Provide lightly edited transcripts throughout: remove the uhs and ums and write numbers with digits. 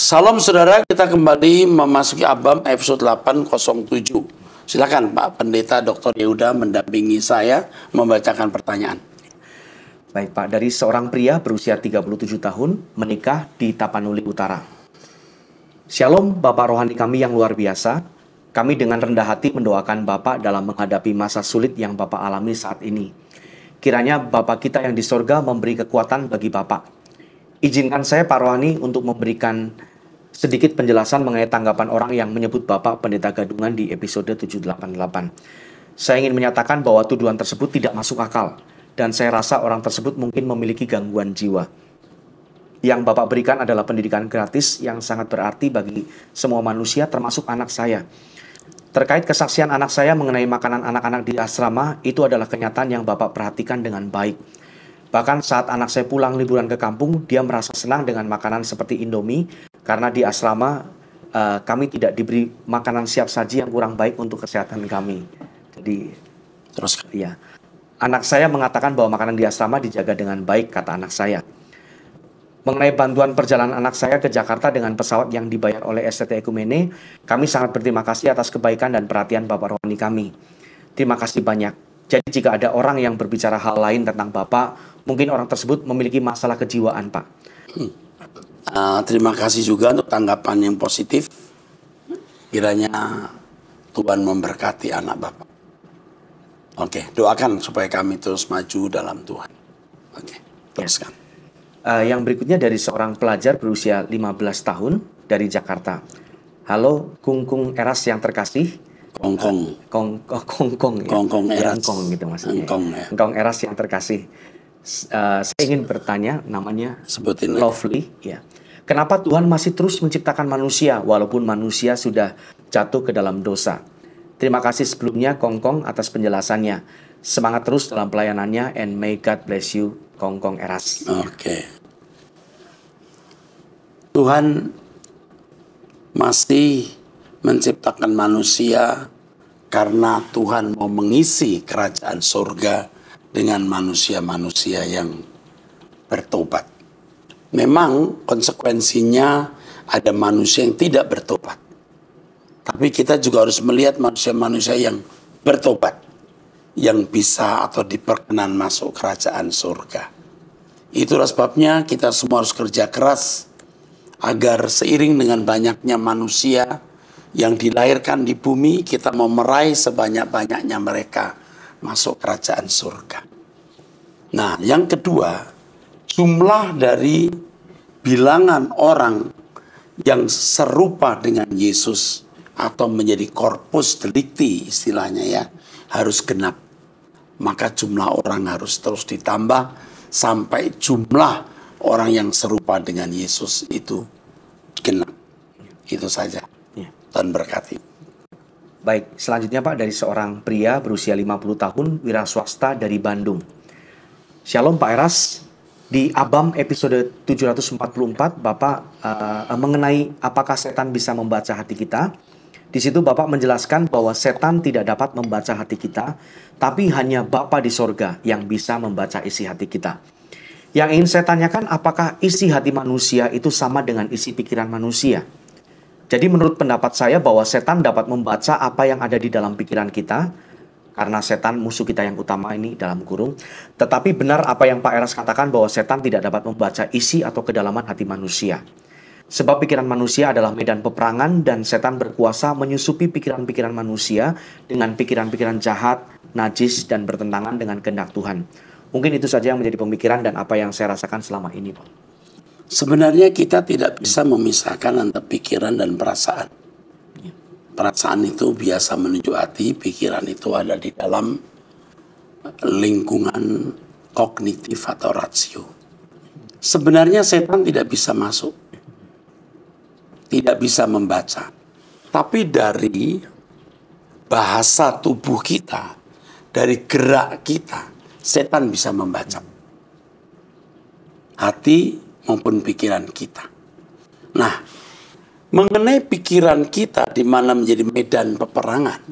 Salam saudara, kita kembali memasuki Abam episode 807. Silakan Pak Pendeta Dr. Yehuda mendampingi saya membacakan pertanyaan. Baik Pak, dari seorang pria berusia 37 tahun menikah di Tapanuli Utara. Shalom Bapak rohani kami yang luar biasa. Kami dengan rendah hati mendoakan Bapak dalam menghadapi masa sulit yang Bapak alami saat ini. Kiranya Bapak kita yang di sorga memberi kekuatan bagi Bapak. Izinkan saya Pak Rohani untuk memberikan sedikit penjelasan mengenai tanggapan orang yang menyebut Bapak Pendeta Gadungan di episode 788. Saya ingin menyatakan bahwa tuduhan tersebut tidak masuk akal, dan saya rasa orang tersebut mungkin memiliki gangguan jiwa. Yang Bapak berikan adalah pendidikan gratis yang sangat berarti bagi semua manusia termasuk anak saya. Terkait kesaksian anak saya mengenai makanan anak-anak di asrama, itu adalah kenyataan yang Bapak perhatikan dengan baik. Bahkan saat anak saya pulang liburan ke kampung, dia merasa senang dengan makanan seperti Indomie, karena di asrama kami tidak diberi makanan siap saji yang kurang baik untuk kesehatan kami. Jadi, Terus, ya, anak saya mengatakan bahwa makanan di asrama dijaga dengan baik, kata anak saya. Mengenai bantuan perjalanan anak saya ke Jakarta dengan pesawat yang dibayar oleh STT Ekumene, kami sangat berterima kasih atas kebaikan dan perhatian Bapak rohani kami. Terima kasih banyak. Jadi jika ada orang yang berbicara hal lain tentang Bapak, mungkin orang tersebut memiliki masalah kejiwaan, Pak. Terima kasih juga untuk tanggapan yang positif. Kiranya Tuhan memberkati anak Bapak. Oke, doakan supaya kami terus maju dalam Tuhan. Oke, teruskan. Yang berikutnya dari seorang pelajar berusia 15 tahun dari Jakarta. Halo, Kungkung Eras yang terkasih. Kongkong. Kongkong ya. Kongkong Eras. Engkong gitu maksudnya. Engkong, ya. Engkong Eras yang terkasih. Saya ingin bertanya, namanya Sebutin Lovely ya. Kenapa Tuhan masih terus menciptakan manusia walaupun manusia sudah jatuh ke dalam dosa? Terima kasih sebelumnya Kongkong atas penjelasannya. Semangat terus dalam pelayanannya, and may God bless you, Kongkong Eras. Oke. Tuhan masih menciptakan manusia karena Tuhan mau mengisi kerajaan surga dengan manusia-manusia yang bertobat. Memang konsekuensinya ada manusia yang tidak bertobat. Tapi kita juga harus melihat manusia-manusia yang bertobat, yang bisa atau diperkenan masuk kerajaan surga. Itulah sebabnya kita semua harus kerja keras agar seiring dengan banyaknya manusia yang dilahirkan di bumi, kita mau meraih sebanyak-banyaknya mereka masuk kerajaan surga. Nah, yang kedua, jumlah dari bilangan orang yang serupa dengan Yesus atau menjadi corpus delicti istilahnya ya, harus genap. Maka jumlah orang harus terus ditambah sampai jumlah orang yang serupa dengan Yesus itu genap. Itu saja. Tuhan berkati. Baik, selanjutnya Pak dari seorang pria berusia 50 tahun, wira swasta dari Bandung. Shalom Pak Eras, di Abam episode 744 Bapak mengenai apakah setan bisa membaca hati kita. Di situ Bapak menjelaskan bahwa setan tidak dapat membaca hati kita, tapi hanya Bapa di sorga yang bisa membaca isi hati kita. Yang ingin saya tanyakan, apakah isi hati manusia itu sama dengan isi pikiran manusia? Jadi menurut pendapat saya bahwa setan dapat membaca apa yang ada di dalam pikiran kita, karena setan musuh kita yang utama ini dalam kurung. Tetapi benar apa yang Pak Eras katakan bahwa setan tidak dapat membaca isi atau kedalaman hati manusia. Sebab pikiran manusia adalah medan peperangan dan setan berkuasa menyusupi pikiran-pikiran manusia dengan pikiran-pikiran jahat, najis, dan bertentangan dengan kehendak Tuhan. Mungkin itu saja yang menjadi pemikiran dan apa yang saya rasakan selama ini, Pak. Sebenarnya kita tidak bisa memisahkan antara pikiran dan perasaan. Perasaan itu biasa menuju hati, pikiran itu ada di dalam lingkungan kognitif atau rasio. Sebenarnya setan tidak bisa masuk, tidak bisa membaca. Tapi dari bahasa tubuh kita, dari gerak kita, setan bisa membaca hati maupun pikiran kita. Nah, mengenai pikiran kita di mana menjadi medan peperangan,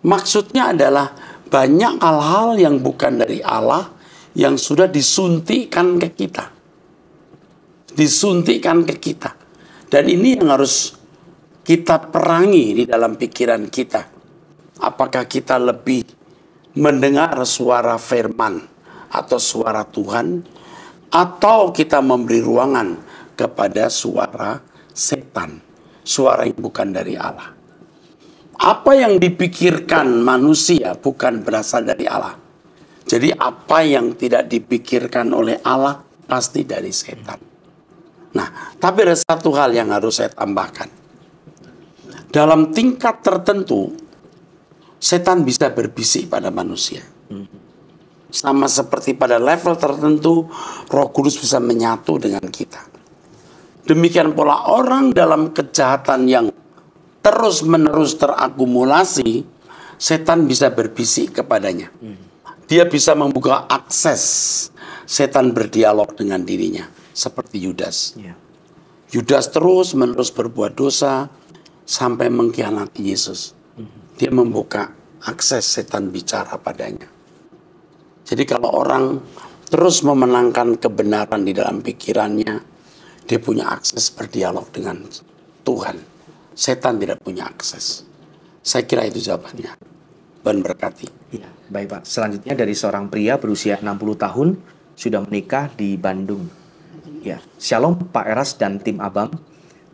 maksudnya adalah banyak hal-hal yang bukan dari Allah yang sudah disuntikkan ke kita. Disuntikkan ke kita. Dan ini yang harus kita perangi di dalam pikiran kita. Apakah kita lebih mendengar suara firman atau suara Tuhan, atau kita memberi ruangan kepada suara setan, suara yang bukan dari Allah. Apa yang dipikirkan manusia bukan berasal dari Allah. Jadi apa yang tidak dipikirkan oleh Allah pasti dari setan. Nah, tapi ada satu hal yang harus saya tambahkan. Dalam tingkat tertentu, setan bisa berbisik pada manusia. Sama seperti pada level tertentu, Roh Kudus bisa menyatu dengan kita. Demikian pula orang dalam kejahatan yang terus-menerus terakumulasi, setan bisa berbisik kepadanya. Dia bisa membuka akses setan berdialog dengan dirinya. Seperti Yudas. Yudas terus-menerus berbuat dosa sampai mengkhianati Yesus. Dia membuka akses setan bicara padanya. Jadi kalau orang terus memenangkan kebenaran di dalam pikirannya, dia punya akses berdialog dengan Tuhan. Setan tidak punya akses. Saya kira itu jawabannya. Tuhan berkati. Ya, baik Pak. Selanjutnya dari seorang pria berusia 60 tahun, sudah menikah di Bandung. Ya, Shalom Pak Eras dan tim Abang.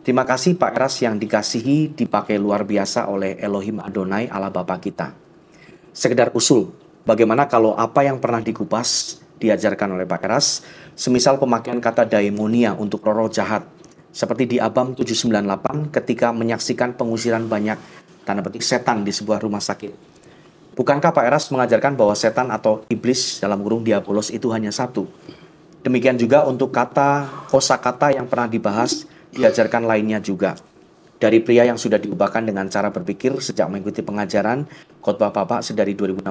Terima kasih Pak Eras yang dikasihi, dipakai luar biasa oleh Elohim Adonai Allah Bapa kita. Sekedar usul, bagaimana kalau apa yang pernah dikupas, diajarkan oleh Pak Eras, semisal pemakaian kata daimonia untuk roh jahat, seperti di Abam 798 ketika menyaksikan pengusiran banyak, tanda petik setan di sebuah rumah sakit. Bukankah Pak Eras mengajarkan bahwa setan atau iblis dalam kurung diabolos itu hanya satu? Demikian juga untuk kosakata yang pernah dibahas, diajarkan lainnya juga. Dari pria yang sudah diubahkan dengan cara berpikir sejak mengikuti pengajaran khotbah Bapak sedari 2016,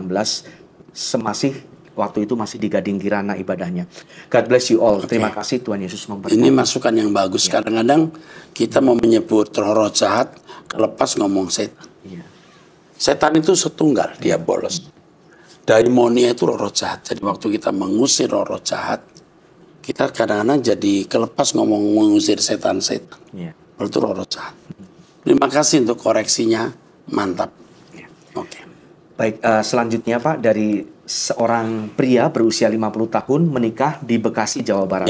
waktu itu masih di Gading Kirana ibadahnya. God bless you all. Terima kasih, Tuhan Yesus memberkati. Ini masukan yang bagus. Kadang-kadang kita mau menyebut roh jahat, kelepas ngomong setan. Setan itu setunggal, dia bolos. Daimonia itu roh jahat. Jadi waktu kita mengusir roh jahat, kita kadang-kadang jadi kelepas ngomong mengusir setan-setan. Itu roh jahat. Terima kasih untuk koreksinya, mantap. Oke. Baik, selanjutnya Pak, dari seorang pria berusia 50 tahun menikah di Bekasi, Jawa Barat.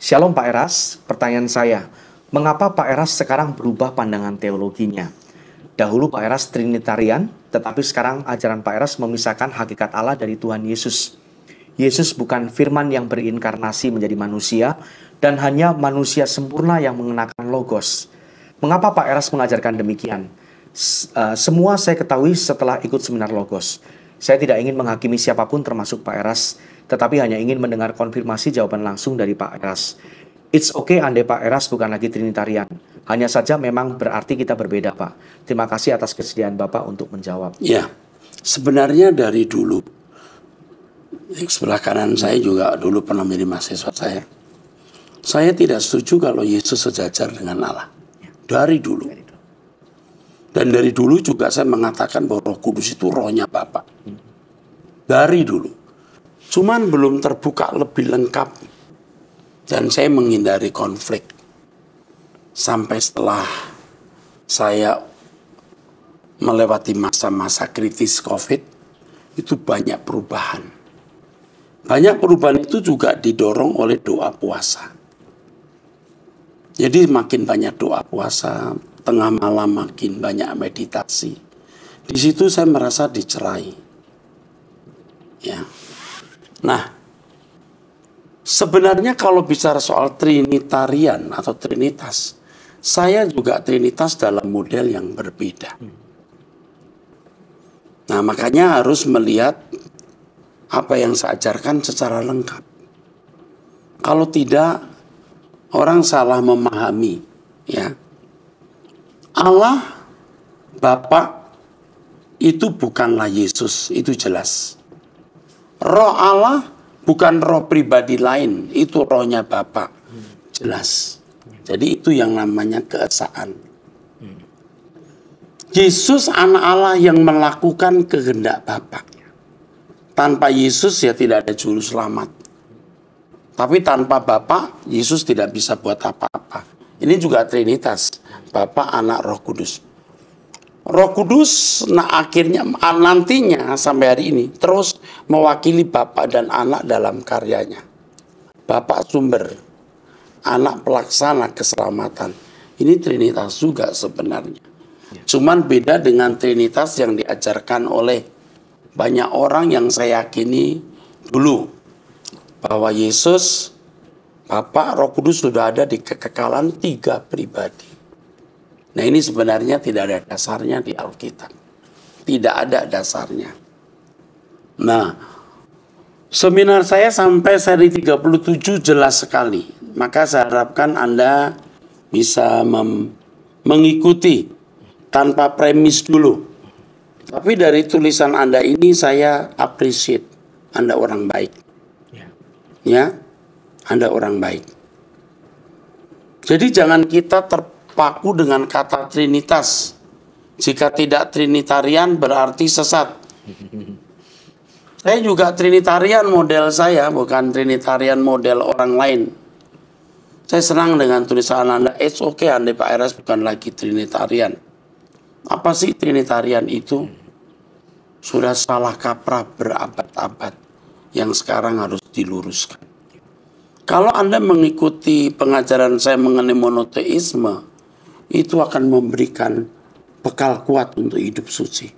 Shalom Pak Eras, pertanyaan saya, mengapa Pak Eras sekarang berubah pandangan teologinya? Dahulu Pak Eras Trinitarian, tetapi sekarang ajaran Pak Eras memisahkan hakikat Allah dari Tuhan Yesus. Yesus bukan firman yang berinkarnasi menjadi manusia, dan hanya manusia sempurna yang mengenakan logos. Mengapa Pak Eras mengajarkan demikian? Semua saya ketahui setelah ikut seminar logos. Saya tidak ingin menghakimi siapapun termasuk Pak Eras, tetapi hanya ingin mendengar konfirmasi jawaban langsung dari Pak Eras. It's okay andai Pak Eras bukan lagi Trinitarian. Hanya saja memang berarti kita berbeda, Pak. Terima kasih atas kesediaan Bapak untuk menjawab. Ya, sebenarnya dari dulu, sebelah kanan saya juga dulu pernah menjadi mahasiswa saya. Saya tidak setuju kalau Yesus sejajar dengan Allah. Dari dulu. Dan dari dulu juga saya mengatakan bahwa Roh Kudus itu rohnya Bapa. Dari dulu. Cuman belum terbuka lebih lengkap. Dan saya menghindari konflik. Sampai setelah saya melewati masa-masa kritis COVID, itu banyak perubahan. Banyak perubahan itu juga didorong oleh doa puasa. Jadi makin banyak doa puasa, tengah malam makin banyak meditasi. Di situ saya merasa dicerai. Ya. Nah, sebenarnya kalau bicara soal Trinitarian atau Trinitas, saya juga Trinitas dalam model yang berbeda. Nah, makanya harus melihat apa yang saya ajarkan secara lengkap. Kalau tidak, orang salah memahami, ya. Allah Bapa itu bukanlah Yesus, itu jelas. Roh Allah bukan roh pribadi lain, itu rohnya Bapa, jelas. Jadi itu yang namanya keesaan. Yesus anak Allah yang melakukan kehendak Bapa. Tanpa Yesus ya tidak ada juru selamat. Tapi tanpa Bapa, Yesus tidak bisa buat apa-apa. Ini juga Trinitas, Bapa, Anak, Roh Kudus. Roh Kudus akhirnya nantinya sampai hari ini terus mewakili Bapa dan Anak dalam karyanya. Bapa sumber, Anak pelaksana keselamatan. Ini Trinitas juga sebenarnya. Cuman beda dengan Trinitas yang diajarkan oleh banyak orang yang saya yakini dulu. Bahwa Yesus, Bapa, Roh Kudus sudah ada di kekekalan 3 pribadi. Nah, ini sebenarnya tidak ada dasarnya di Alkitab. Tidak ada dasarnya. Nah, seminar saya sampai seri 37 jelas sekali. Maka saya harapkan Anda bisa mengikuti tanpa premis dulu. Tapi dari tulisan Anda ini saya appreciate. Anda orang baik. Ya, Anda orang baik. Jadi jangan kita terpaku dengan kata Trinitas. Jika tidak Trinitarian berarti sesat. Saya juga Trinitarian model saya, bukan Trinitarian model orang lain. Saya senang dengan tulisan Anda. It's okay, Anda Pak Eras bukan lagi Trinitarian. Apa sih Trinitarian itu? Sudah salah kaprah berabad-abad yang sekarang harus diluruskan. Kalau Anda mengikuti pengajaran saya mengenai monoteisme, itu akan memberikan bekal kuat untuk hidup suci.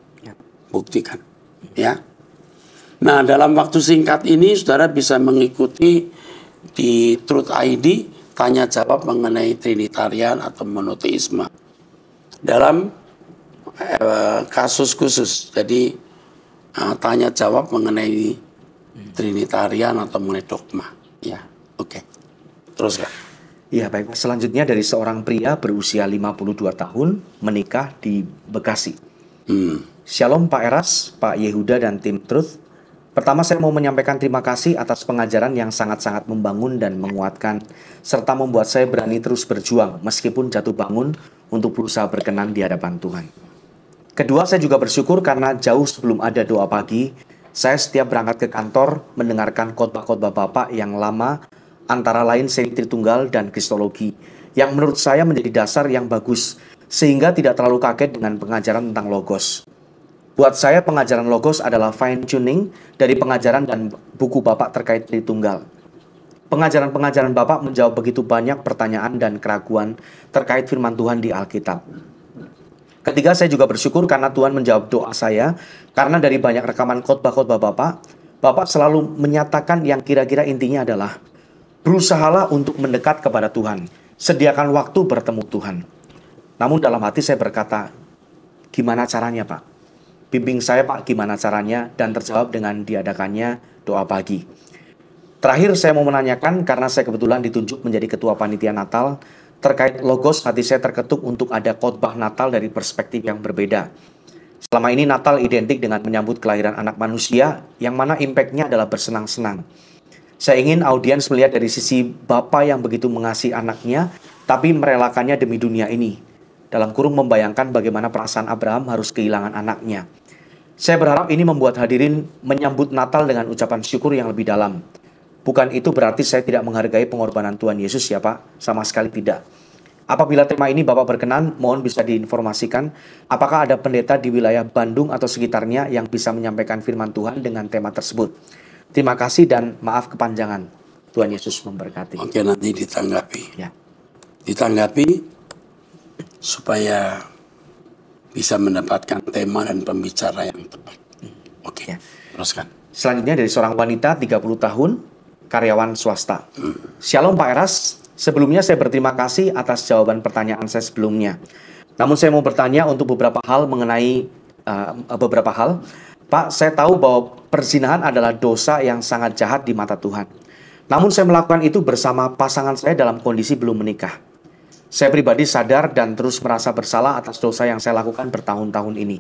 Buktikan. Ya. Nah, dalam waktu singkat ini, saudara bisa mengikuti di Truth ID, tanya jawab mengenai Trinitarian atau monoteisme. Dalam kasus khusus. Jadi, tanya jawab mengenai Trinitarian atau mengenai dogma. Ya, oke. Teruskan. Ya, baik. Selanjutnya dari seorang pria berusia 52 tahun menikah di Bekasi. Shalom Pak Eras, Pak Yehuda dan tim Truth. Pertama saya mau menyampaikan terima kasih atas pengajaran yang sangat-sangat membangun dan menguatkan serta membuat saya berani terus berjuang meskipun jatuh bangun untuk berusaha berkenan di hadapan Tuhan. Kedua, saya juga bersyukur karena jauh sebelum ada doa pagi, saya setiap berangkat ke kantor mendengarkan khotbah-khotbah Bapak yang lama, antara lain seri Tritunggal dan Kristologi, yang menurut saya menjadi dasar yang bagus, sehingga tidak terlalu kaget dengan pengajaran tentang Logos. Buat saya pengajaran Logos adalah fine tuning dari pengajaran dan buku Bapak terkait Tritunggal. Pengajaran-pengajaran Bapak menjawab begitu banyak pertanyaan dan keraguan terkait firman Tuhan di Alkitab. Ketiga, saya juga bersyukur karena Tuhan menjawab doa saya, karena dari banyak rekaman khotbah-khotbah Bapak selalu menyatakan yang kira-kira intinya adalah berusahalah untuk mendekat kepada Tuhan, sediakan waktu bertemu Tuhan. Namun dalam hati saya berkata, gimana caranya Pak? Bimbing saya Pak gimana caranya, dan terjawab dengan diadakannya doa pagi. Terakhir saya mau menanyakan, karena saya kebetulan ditunjuk menjadi ketua panitia Natal, terkait Logos hati saya terketuk untuk ada khotbah Natal dari perspektif yang berbeda. Selama ini Natal identik dengan menyambut kelahiran anak manusia, yang mana impact-nya adalah bersenang-senang. Saya ingin audiens melihat dari sisi Bapa yang begitu mengasihi anaknya, tapi merelakannya demi dunia ini. Dalam kurung membayangkan bagaimana perasaan Abraham harus kehilangan anaknya. Saya berharap ini membuat hadirin menyambut Natal dengan ucapan syukur yang lebih dalam. Bukan itu berarti saya tidak menghargai pengorbanan Tuhan Yesus ya Pak, sama sekali tidak. Apabila tema ini Bapak berkenan, mohon bisa diinformasikan apakah ada pendeta di wilayah Bandung atau sekitarnya yang bisa menyampaikan firman Tuhan dengan tema tersebut. Terima kasih dan maaf kepanjangan. Tuhan Yesus memberkati. Oke, nanti ditanggapi. Ya. Ditanggapi supaya bisa mendapatkan tema dan pembicara yang tepat. Oke, Ya. teruskan. Selanjutnya dari seorang wanita 30 tahun, karyawan swasta. Shalom Pak Eras, sebelumnya saya berterima kasih atas jawaban pertanyaan saya sebelumnya. Namun saya mau bertanya untuk beberapa hal mengenai beberapa hal. Pak, saya tahu bahwa perzinahan adalah dosa yang sangat jahat di mata Tuhan. Namun saya melakukan itu bersama pasangan saya dalam kondisi belum menikah. Saya pribadi sadar dan terus merasa bersalah atas dosa yang saya lakukan bertahun-tahun ini.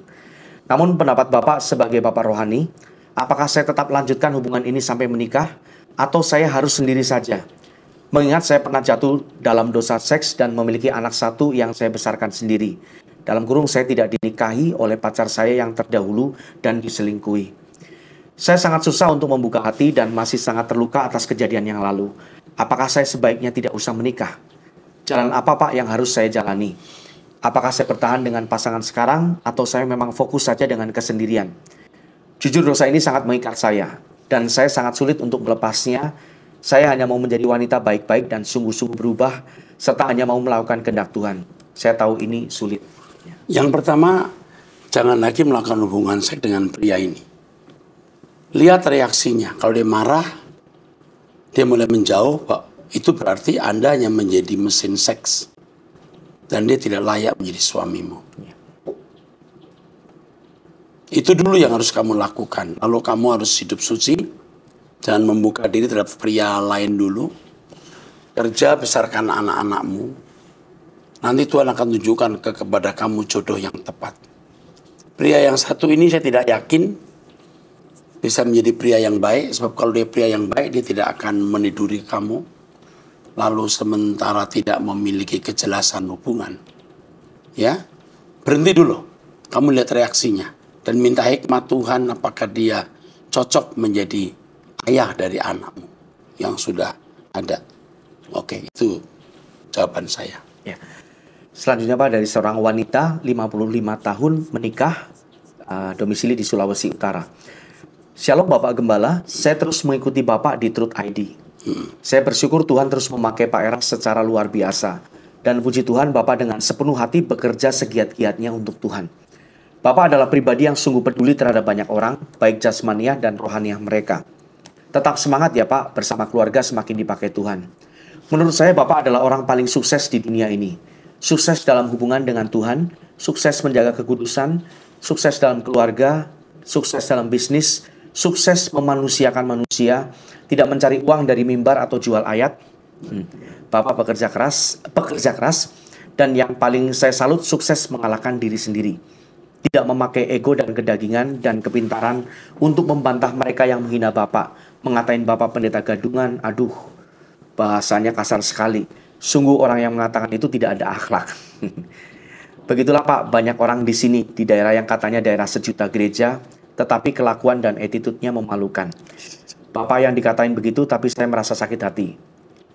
Namun pendapat Bapak sebagai Bapak rohani, apakah saya tetap lanjutkan hubungan ini sampai menikah, atau saya harus sendiri saja? Mengingat saya pernah jatuh dalam dosa seks dan memiliki anak satu yang saya besarkan sendiri. Dalam kurung saya tidak dinikahi oleh pacar saya yang terdahulu dan diselingkuhi. Saya sangat susah untuk membuka hati dan masih sangat terluka atas kejadian yang lalu. Apakah saya sebaiknya tidak usah menikah? Jalan apa Pak yang harus saya jalani? Apakah saya bertahan dengan pasangan sekarang atau saya memang fokus saja dengan kesendirian? Jujur dosa ini sangat mengikat saya dan saya sangat sulit untuk melepasnya. Saya hanya mau menjadi wanita baik-baik dan sungguh-sungguh berubah serta hanya mau melakukan kehendak Tuhan. Saya tahu ini sulit. Yang pertama, jangan lagi melakukan hubungan seks dengan pria ini. Lihat reaksinya. Kalau dia marah, dia mulai menjauh, Pak, itu berarti Anda hanya menjadi mesin seks. Dan dia tidak layak menjadi suamimu. Itu dulu yang harus kamu lakukan. Lalu kamu harus hidup suci. Jangan membuka diri terhadap pria lain dulu. Kerja, besarkan anak-anakmu. Nanti Tuhan akan tunjukkan kepada kamu jodoh yang tepat. Pria yang satu ini saya tidak yakin bisa menjadi pria yang baik. Sebab kalau dia pria yang baik, dia tidak akan meniduri kamu. Lalu sementara tidak memiliki kejelasan hubungan. Ya, berhenti dulu. Kamu lihat reaksinya. Dan minta hikmat Tuhan apakah dia cocok menjadi ayah dari anakmu yang sudah ada. Oke, itu jawaban saya. Ya. Selanjutnya Pak, dari seorang wanita 55 tahun menikah, domisili di Sulawesi Utara. Shalom Bapak Gembala, saya terus mengikuti Bapak di Truth ID. Saya bersyukur Tuhan terus memakai Pak Eras secara luar biasa. Dan puji Tuhan Bapak dengan sepenuh hati bekerja segiat-giatnya untuk Tuhan. Bapak adalah pribadi yang sungguh peduli terhadap banyak orang, baik jasmaniah dan rohaniah mereka. Tetap semangat ya Pak, bersama keluarga semakin dipakai Tuhan. Menurut saya Bapak adalah orang paling sukses di dunia ini. Sukses dalam hubungan dengan Tuhan, sukses menjaga kekudusan, sukses dalam keluarga, sukses dalam bisnis, sukses memanusiakan manusia, tidak mencari uang dari mimbar atau jual ayat. Bapak pekerja keras, dan yang paling saya salut sukses mengalahkan diri sendiri. Tidak memakai ego dan kedagingan dan kepintaran untuk membantah mereka yang menghina Bapak, mengatain Bapak pendeta gadungan. Aduh, bahasanya kasar sekali. Sungguh orang yang mengatakan itu tidak ada akhlak. Begitulah Pak, banyak orang di sini, di daerah yang katanya daerah sejuta gereja, tetapi kelakuan dan attitude-nya memalukan. Bapak yang dikatain begitu, tapi saya merasa sakit hati.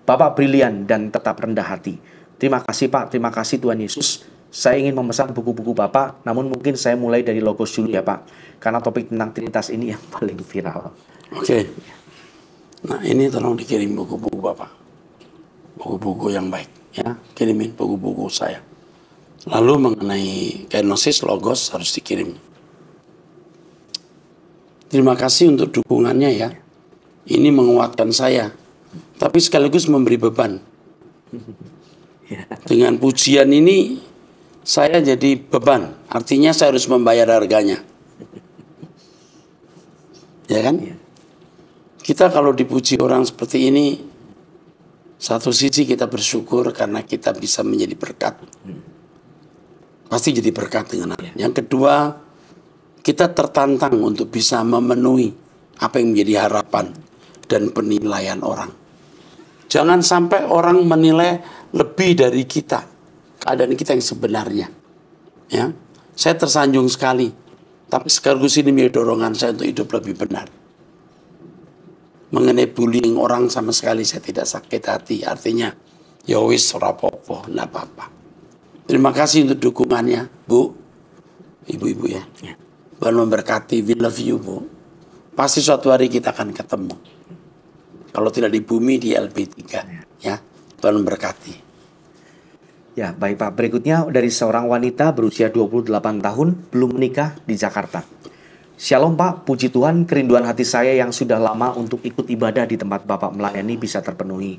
Bapak brilian dan tetap rendah hati. Terima kasih Pak, terima kasih Tuhan Yesus. Saya ingin memesan buku-buku Bapak, namun mungkin saya mulai dari Logos dulu ya Pak. Karena topik tentang Trinitas ini yang paling viral. Oke. Nah ini tolong dikirim buku-buku Bapak. Buku-buku yang baik. Ya, kirimin buku-buku saya. Lalu mengenai kenosis Logos harus dikirim. Terima kasih untuk dukungannya ya. Ini menguatkan saya. Tapi sekaligus memberi beban. Dengan pujian ini saya jadi beban. Artinya saya harus membayar harganya. Ya kan? Kita kalau dipuji orang seperti ini, satu sisi kita bersyukur karena kita bisa menjadi berkat. Pasti jadi berkat dengan hal. Yang kedua, kita tertantang untuk bisa memenuhi apa yang menjadi harapan dan penilaian orang. Jangan sampai orang menilai lebih dari kita, keadaan kita yang sebenarnya. Ya, saya tersanjung sekali. Tapi sekaligus ini menjadi dorongan saya untuk hidup lebih benar. Mengenai bullying orang sama sekali saya tidak sakit hati. Artinya, ya wis ora apa-apa, enggak apa-apa. Terima kasih untuk dukungannya, Bu. Ibu-ibu ya. Tuhan memberkati, we love you, Bu. Pasti suatu hari kita akan ketemu. Kalau tidak di bumi, di LB3. Ya, Tuhan memberkati. Ya, baik Pak. Berikutnya dari seorang wanita berusia 28 tahun, belum menikah di Jakarta. Shalom Pak, puji Tuhan kerinduan hati saya yang sudah lama untuk ikut ibadah di tempat Bapak melayani bisa terpenuhi.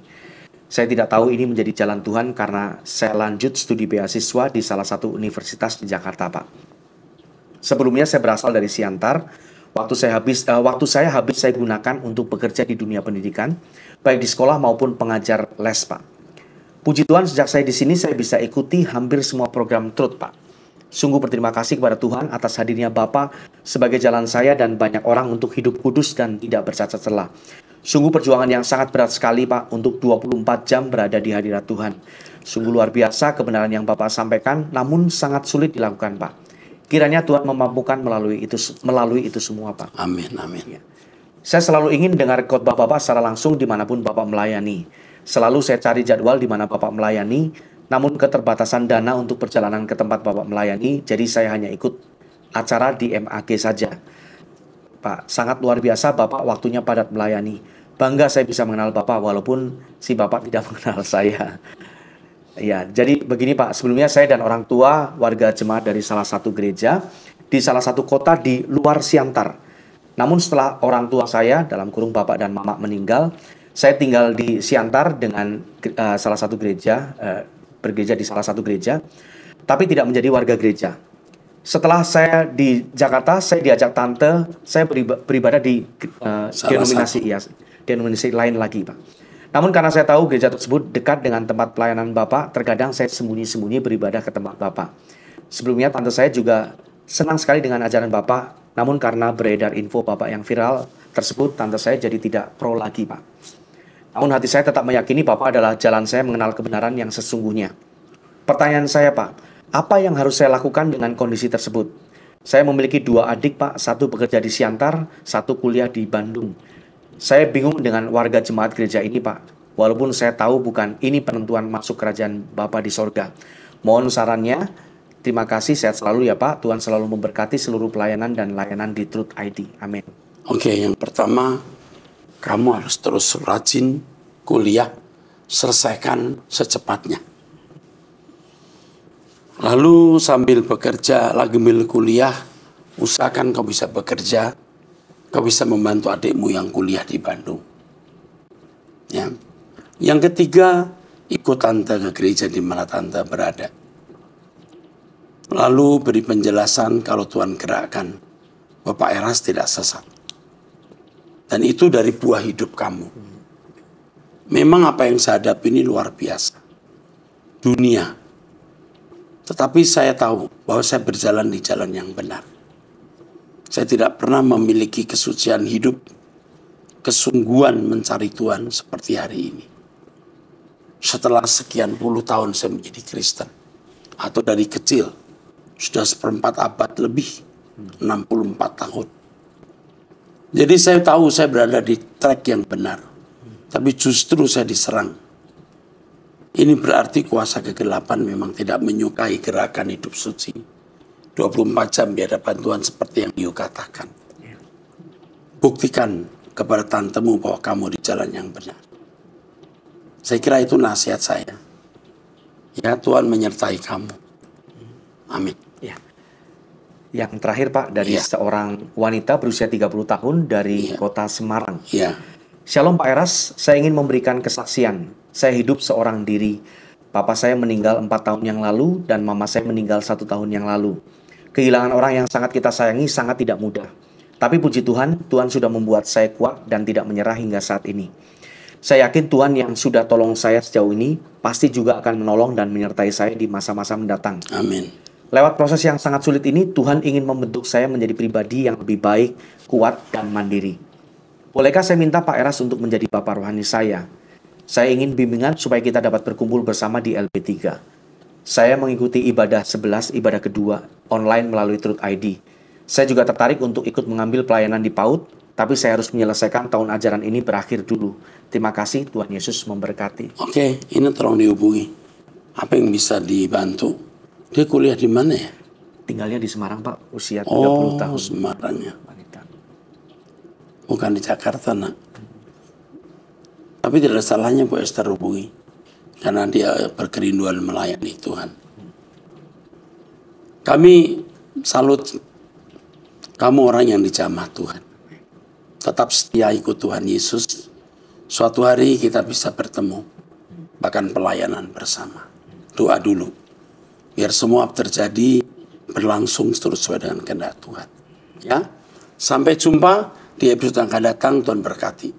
Saya tidak tahu ini menjadi jalan Tuhan karena saya lanjut studi beasiswa di salah satu universitas di Jakarta Pak. Sebelumnya saya berasal dari Siantar. Waktu saya habis saya gunakan untuk bekerja di dunia pendidikan, baik di sekolah maupun pengajar les Pak. Puji Tuhan sejak saya di sini saya bisa ikuti hampir semua program Truth Pak. Sungguh berterima kasih kepada Tuhan atas hadirnya Bapak sebagai jalan saya dan banyak orang untuk hidup kudus dan tidak bercacat celah. Sungguh perjuangan yang sangat berat sekali Pak untuk 24 jam berada di hadirat Tuhan. Sungguh luar biasa kebenaran yang Bapak sampaikan, namun sangat sulit dilakukan Pak. Kiranya Tuhan memampukan melalui itu semua Pak. Amin, amin. Ya. Saya selalu ingin dengar khotbah Bapak secara langsung dimanapun Bapak melayani. Selalu saya cari jadwal di mana Bapak melayani, namun keterbatasan dana untuk perjalanan ke tempat Bapak melayani, jadi saya hanya ikut acara di MAG saja. Pak, sangat luar biasa Bapak waktunya padat melayani. Bangga saya bisa mengenal Bapak walaupun si Bapak tidak mengenal saya. Ya, jadi begini Pak, sebelumnya saya dan orang tua warga jemaat dari salah satu gereja di salah satu kota di luar Siantar. Namun setelah orang tua saya, dalam kurung Bapak dan Mama meninggal, saya tinggal di Siantar dengan salah satu gereja, bergereja di salah satu gereja, tapi tidak menjadi warga gereja. Setelah saya di Jakarta, saya diajak tante, saya beribadah di denominasi lain lagi, Pak. Namun karena saya tahu gereja tersebut dekat dengan tempat pelayanan Bapak, terkadang saya sembunyi-sembunyi beribadah ke tempat Bapak. Sebelumnya tante saya juga senang sekali dengan ajaran Bapak, namun karena beredar info Bapak yang viral tersebut, tante saya jadi tidak pro lagi, Pak. Namun hati saya tetap meyakini Bapak adalah jalan saya mengenal kebenaran yang sesungguhnya. Pertanyaan saya, Pak, apa yang harus saya lakukan dengan kondisi tersebut? Saya memiliki 2 adik, Pak, satu bekerja di Siantar, satu kuliah di Bandung. Saya bingung dengan warga jemaat gereja ini, Pak. Walaupun saya tahu bukan ini penentuan masuk kerajaan Bapa di sorga. Mohon sarannya. Terima kasih, sehat selalu ya Pak. Tuhan selalu memberkati seluruh pelayanan dan layanan di Truth ID. Amin. Oke, yang pertama, kamu harus terus rajin kuliah, selesaikan secepatnya. Lalu sambil bekerja, lagi sambil kuliah, usahakan kau bisa bekerja, kau bisa membantu adikmu yang kuliah di Bandung. Ya. Yang ketiga, ikut tante ke gereja di mana tante berada. Lalu beri penjelasan kalau Tuhan gerakkan, Bapak Eras tidak sesat. Dan itu dari buah hidup kamu. Memang apa yang saya hadapi ini luar biasa. Dunia. Tetapi saya tahu bahwa saya berjalan di jalan yang benar. Saya tidak pernah memiliki kesucian hidup, kesungguhan mencari Tuhan seperti hari ini. Setelah sekian puluh tahun saya menjadi Kristen. Atau dari kecil, sudah 1/4 abad lebih, 64 tahun. Jadi saya tahu saya berada di track yang benar. Tapi justru saya diserang. Ini berarti kuasa kegelapan memang tidak menyukai gerakan hidup suci. 24 jam di hadapan Tuhan seperti yang you katakan. Buktikan kepada tantemu bahwa kamu di jalan yang benar. Saya kira itu nasihat saya. Ya, Tuhan menyertai kamu. Amin. Ya. Yang terakhir Pak, dari seorang wanita berusia 30 tahun dari kota Semarang. Ya. Shalom Pak Eras, saya ingin memberikan kesaksian. Saya hidup seorang diri. Papa saya meninggal 4 tahun yang lalu dan mama saya meninggal 1 tahun yang lalu. Kehilangan orang yang sangat kita sayangi sangat tidak mudah. Tapi puji Tuhan, Tuhan sudah membuat saya kuat dan tidak menyerah hingga saat ini. Saya yakin Tuhan yang sudah tolong saya sejauh ini pasti juga akan menolong dan menyertai saya di masa-masa mendatang. Amin. Lewat proses yang sangat sulit ini, Tuhan ingin membentuk saya menjadi pribadi yang lebih baik, kuat, dan mandiri. Bolehkah saya minta Pak Eras untuk menjadi Bapak rohani saya? Saya ingin bimbingan supaya kita dapat berkumpul bersama di LP3. Saya mengikuti ibadah 11, ibadah kedua, online melalui Truth ID. Saya juga tertarik untuk ikut mengambil pelayanan di PAUD, tapi saya harus menyelesaikan tahun ajaran ini berakhir dulu. Terima kasih, Tuhan Yesus memberkati. Oke, ini tolong dihubungi. Apa yang bisa dibantu? Dia kuliah di mana ya? Tinggalnya di Semarang, Pak. Usia 30 tahun. Oh, Semarangnya. Wanita. Bukan di Jakarta, nak. Tapi tidak ada salahnya Bu Esther hubungi. Karena dia berkerinduan melayani Tuhan. Kami salut kamu orang yang dijamah Tuhan. Tetap setia ikut Tuhan Yesus. Suatu hari kita bisa bertemu. Bahkan pelayanan bersama. Doa dulu. Biar semua terjadi berlangsung terus sesuai dengan kehendak Tuhan. Ya, sampai jumpa di episode yang akan datang. Tuhan berkati.